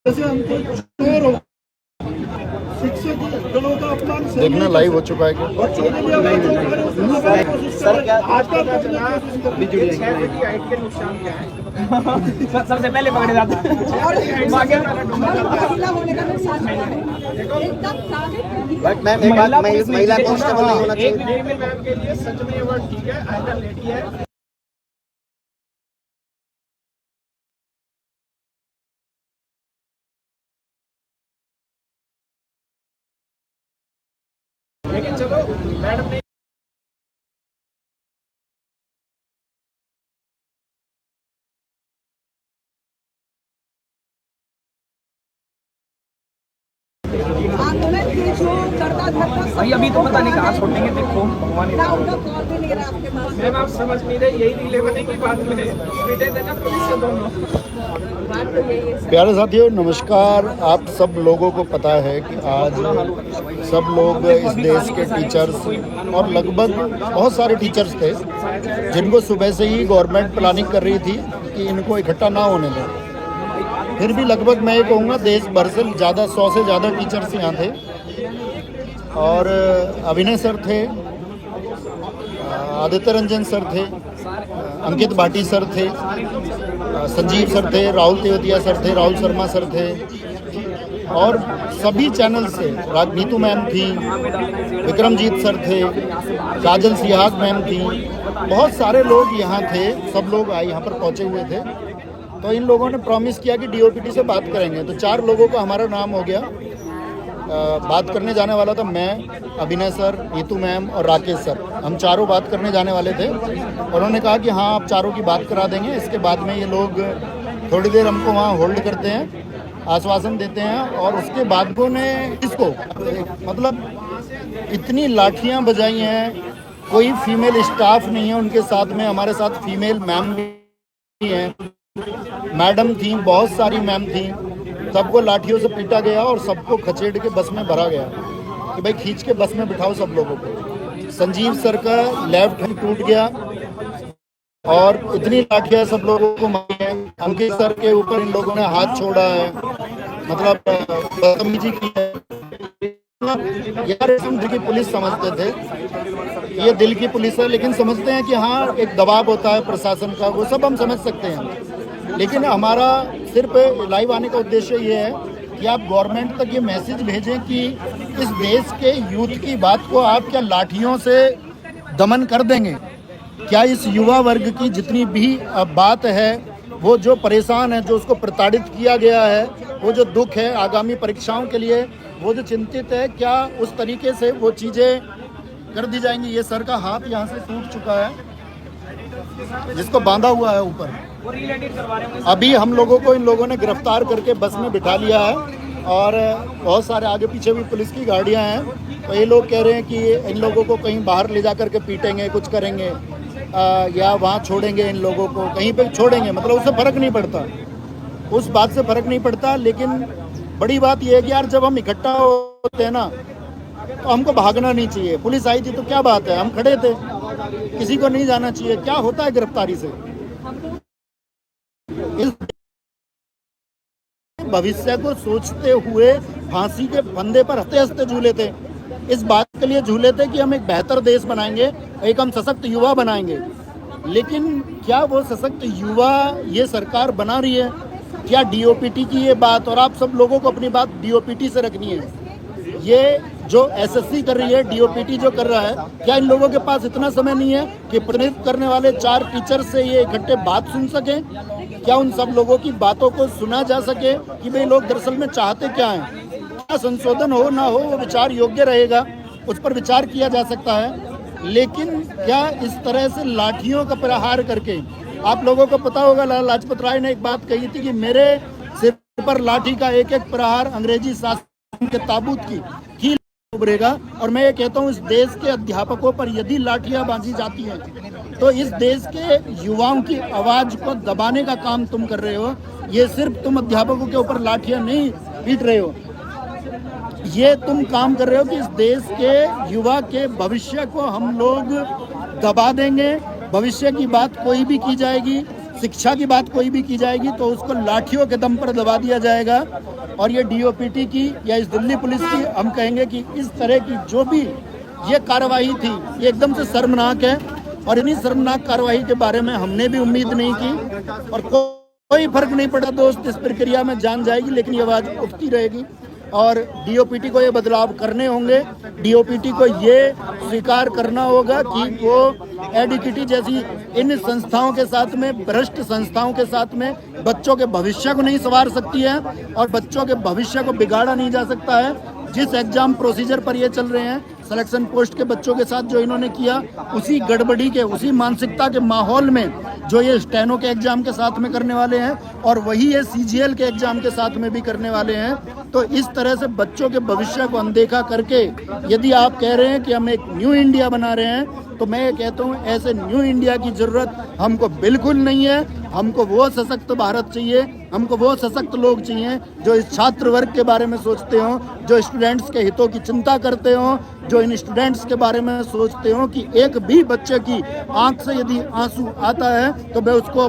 जैसे हमको चोर हो, शिक्षक गणों का अपमान देखना लाइव हो चुका है क्या? बच्चों के लिए आवाज उठा रहे हो, सुनाने की कोशिश कर रहे हो। आज तक अपने कोशिश कर रहे हो। 6 फीट की हाइट के नुकसान क्या है? सबसे पहले पकड़े जाते हैं। महिला होने का नुकसान क्या है? एकदम साबित। बट मैम एक बात, महिला कांस्टेबल नहीं होना एक चाहिए। फीमेल मैम के लिए सच में ये वर्ड ठीक है, आइदर लेडी है। लेकिन चलो मैडम ने आंदोलन की जो करता धरता भाई अभी तो पता नहीं कहाँ छोड़ेंगे, देखो भगवान ना उनका कॉल भी नहीं रहा आपके पास। मैम आप समझ नहीं रहे, यही रिलेवन है कि बाद में पीटे देना पुलिस से दोनों। बात तो यही है। प्यारे साथियों नमस्कार। आप सब लोगों को पता है कि आज सब लोग इस देश के टीचर्स और लगभग बहुत सारे टीचर्स थे जिनको सुबह से ही गवर्नमेंट प्लानिंग कर रही थी कि इनको इकट्ठा ना होने दें। फिर भी लगभग मैं ये कहूँगा देश भर से ज़्यादा 100 से ज़्यादा टीचर्स यहाँ थे और अभिनय सर थे, आदित्य रंजन सर थे, अंकित भाटी सर थे, संजीव सर थे, राहुल तेवतिया सर थे, राहुल शर्मा सर थे और सभी चैनल से नीतू मैम थी, विक्रमजीत सर थे, काजल सिहाग मैम थी, बहुत सारे लोग यहाँ थे। सब लोग यहाँ पर पहुँचे हुए थे। तो इन लोगों ने प्रॉमिस किया कि डीओपीटी से बात करेंगे। तो 4 लोगों का हमारा नाम हो गया। बात करने जाने वाला था मैं, अभिनय सर, नीतू मैम और राकेश सर। हम चारों बात करने जाने वाले थे। उन्होंने कहा कि हाँ आप चारों की बात करा देंगे, इसके बाद में ये लोग थोड़ी देर हमको वहाँ होल्ड करते हैं, आश्वासन देते हैं और उसके बाद ने इसको मतलब इतनी लाठियाँ बजाई हैं। कोई फीमेल स्टाफ नहीं है उनके साथ में, हमारे साथ फीमेल मैम भी हैं, मैडम थी, बहुत सारी मैम थी। सबको लाठियों से पीटा गया और सबको खचेड़ के बस में भरा गया कि भाई खींच के बस में बिठाओ सब लोगों को। संजीव सर का लेफ्ट हैंड टूट गया और इतनी लाठियां सब लोगों को मारी है। अंकित सर के ऊपर इन लोगों ने हाथ छोड़ा है, मतलब बदतमीजी की है। यार हम दिल की पुलिस समझते थे, ये दिल की पुलिस है, लेकिन समझते हैं कि हाँ एक दबाव होता है प्रशासन का, वो सब हम समझ सकते हैं। लेकिन हमारा सिर्फ लाइव आने का उद्देश्य ये है कि आप गवर्नमेंट तक ये मैसेज भेजें कि इस देश के यूथ की बात को आप क्या लाठियों से दमन कर देंगे? क्या इस युवा वर्ग की जितनी भी बात है, वो जो परेशान है, जो उसको प्रताड़ित किया गया है, वो जो दुख है आगामी परीक्षाओं के लिए, वो जो चिंतित है, क्या उस तरीके से वो चीज़ें कर दी जाएंगी? ये सर का हाथ यहाँ से टूट चुका है जिसको बांधा हुआ है ऊपर। अभी हम लोगों को इन लोगों ने गिरफ्तार करके बस में बिठा लिया है और बहुत सारे आगे पीछे भी पुलिस की गाड़ियां हैं। तो ये लोग कह रहे हैं कि इन लोगों को कहीं बाहर ले जा करके पीटेंगे, कुछ करेंगे या वहाँ छोड़ेंगे, इन लोगों को कहीं पे छोड़ेंगे। मतलब उससे फ़र्क नहीं पड़ता, उस बात से फ़र्क नहीं पड़ता। लेकिन बड़ी बात यह है कि यार जब हम इकट्ठा होते हैं ना तो हमको भागना नहीं चाहिए। पुलिस आई थी तो क्या बात है, हम खड़े थे, किसी को नहीं जाना चाहिए। क्या होता है गिरफ्तारी से? भविष्य को सोचते हुए फांसी के फंदे पर हंसते हंसते झूले थे। इस बात के लिए झूले थे कि हम एक बेहतर देश बनाएंगे, एक हम सशक्त युवा बनाएंगे। लेकिन क्या वो सशक्त युवा ये सरकार बना रही है? क्या डीओपीटी की ये बात, और आप सब लोगों को अपनी बात डीओपीटी से रखनी है, ये जो एसएससी कर रही है, डीओपीटी जो कर रहा है, क्या इन लोगों के पास इतना समय नहीं है कि प्रतिनिधित्व करने वाले 4 टीचर से ये इकट्ठे बात सुन सकें? क्या उन सब लोगों की बातों को सुना जा सके कि भाई लोग दरअसल में चाहते क्या हैं? क्या संशोधन हो ना हो वो विचार योग्य रहेगा, उस पर विचार किया जा सकता है। लेकिन क्या इस तरह से लाठियों का प्रहार करके, आप लोगों को पता होगा लाला लाजपत राय ने एक बात कही थी कि मेरे सिर पर लाठी का एक एक प्रहार अंग्रेजी शासन के ताबूत की उभरेगा। और मैं ये कहता हूँ इस देश के अध्यापकों पर यदि लाठियां बांधी जाती हैं तो इस देश के युवाओं की आवाज को दबाने का काम तुम कर रहे हो। ये सिर्फ तुम अध्यापकों के ऊपर लाठियां नहीं पीट रहे हो, ये तुम काम कर रहे हो कि इस देश के युवा के भविष्य को हम लोग दबा देंगे। भविष्य की बात कोई भी की जाएगी, शिक्षा की बात कोई भी की जाएगी तो उसको लाठियों के दम पर दबा दिया जाएगा। और ये डीओपीटी की या इस दिल्ली पुलिस की हम कहेंगे कि इस तरह की जो भी ये कार्रवाई थी ये एकदम से शर्मनाक है। और इन्हीं शर्मनाक कार्रवाई के बारे में हमने भी उम्मीद नहीं की। और कोई फर्क नहीं पड़ा दोस्त, इस प्रक्रिया में जान जाएगी लेकिन ये आवाज़ उठती रहेगी और डीओपीटी को ये बदलाव करने होंगे। डीओपीटी को ये स्वीकार करना होगा कि वो एडीकीटी जैसी इन संस्थाओं के साथ में, भ्रष्ट संस्थाओं के साथ में बच्चों के भविष्य को नहीं संवार सकती है और बच्चों के भविष्य को बिगाड़ा नहीं जा सकता है। जिस एग्जाम प्रोसीजर पर ये चल रहे हैं, सिलेक्शन पोस्ट के बच्चों के साथ जो इन्होंने किया, उसी गड़बड़ी के, उसी मानसिकता के माहौल में जो ये स्टेनो के एग्जाम के साथ में करने वाले हैं और वही ये सीजीएल के एग्जाम के साथ में भी करने वाले हैं। तो इस तरह से बच्चों के भविष्य को अनदेखा करके यदि आप कह रहे हैं कि हम एक न्यू इंडिया बना रहे हैं, तो मैं ये कहता हूँ ऐसे न्यू इंडिया की जरूरत हमको बिल्कुल नहीं है। हमको वो सशक्त भारत चाहिए, हमको वो सशक्त लोग चाहिए जो इस छात्र वर्ग के बारे में सोचते हो, जो स्टूडेंट्स के हितों की चिंता करते हो, जो इन स्टूडेंट्स के बारे में सोचते हो कि एक भी बच्चे की आंख से यदि आंसू आता है तो मैं उसको